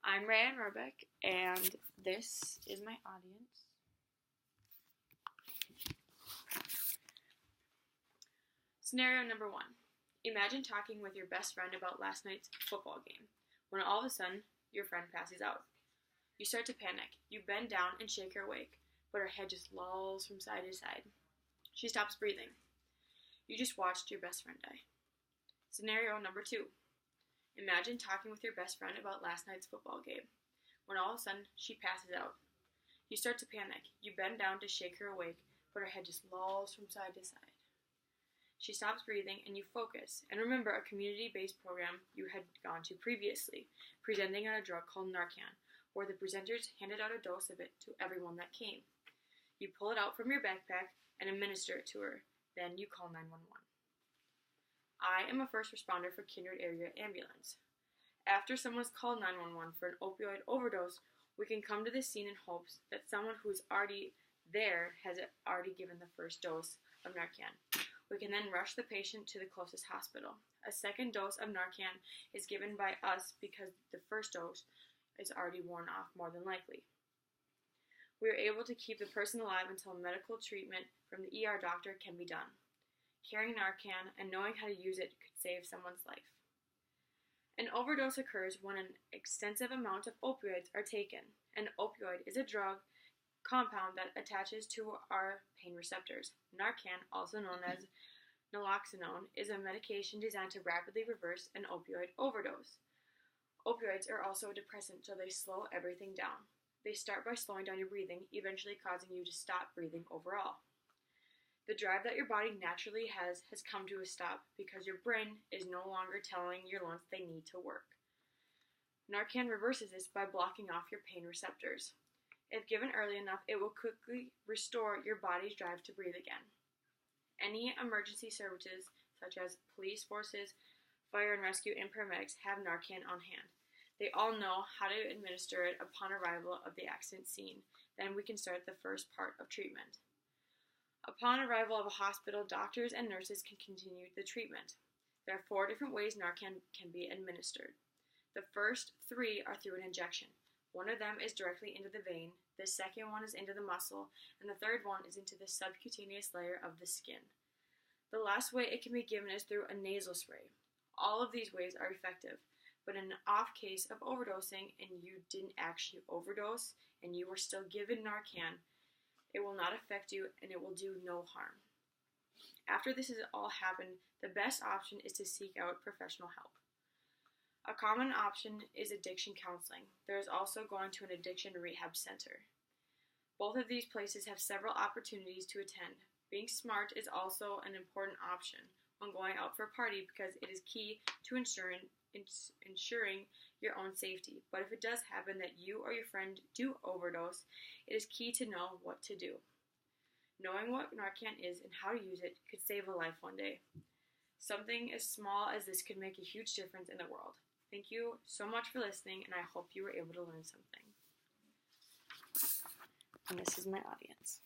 I'm Rayan Robeck, and this is my audience. Scenario number 1. Imagine talking with your best friend about last night's football game, when all of a sudden, your friend passes out. You start to panic. You bend down and shake her awake, but her head just lolls from side to side. She stops breathing. You just watched your best friend die. Scenario number 2. Imagine talking with your best friend about last night's football game, when all of a sudden, she passes out. You start to panic. You bend down to shake her awake, but her head just lolls from side to side. She stops breathing, and you focus, and remember a community-based program you had gone to previously, presenting on a drug called Narcan, where the presenters handed out a dose of it to everyone that came. You pull it out from your backpack and administer it to her. Then you call 911. I am a first responder for Kindred Area Ambulance. After someone's called 911 for an opioid overdose, we can come to the scene in hopes that someone who's already there has already given the first dose of Narcan. We can then rush the patient to the closest hospital. A second dose of Narcan is given by us because the first dose is already worn off, more than likely. We are able to keep the person alive until medical treatment from the ER doctor can be done. Carrying Narcan and knowing how to use it could save someone's life. An overdose occurs when an extensive amount of opioids are taken. An opioid is a drug compound that attaches to our pain receptors. Narcan, also known as naloxone, is a medication designed to rapidly reverse an opioid overdose. Opioids are also a depressant, so they slow everything down. They start by slowing down your breathing, eventually causing you to stop breathing overall. The drive that your body naturally has come to a stop because your brain is no longer telling your lungs they need to work. Narcan reverses this by blocking off your pain receptors. If given early enough, it will quickly restore your body's drive to breathe again. Any emergency services, such as police forces, fire and rescue, and paramedics, have Narcan on hand. They all know how to administer it upon arrival of the accident scene. Then we can start the first part of treatment. Upon arrival of a hospital, doctors and nurses can continue the treatment. There are 4 different ways Narcan can be administered. The first 3 are through an injection. One of them is directly into the vein, the second one is into the muscle, and the third one is into the subcutaneous layer of the skin. The last way it can be given is through a nasal spray. All of these ways are effective, but in an off case of overdosing and you didn't actually overdose and you were still given Narcan, it will not affect you and it will do no harm. After this has all happened, the best option is to seek out professional help. A common option is addiction counseling. There is also going to an addiction rehab center. Both of these places have several opportunities to attend. Being smart is also an important option when going out for a party because it is key to ensuring your own safety. But if it does happen that you or your friend do overdose, it is key to know what to do. Knowing what Narcan is and how to use it could save a life one day. Something as small as this could make a huge difference in the world. Thank you so much for listening, and I hope you were able to learn something. And this is my audience.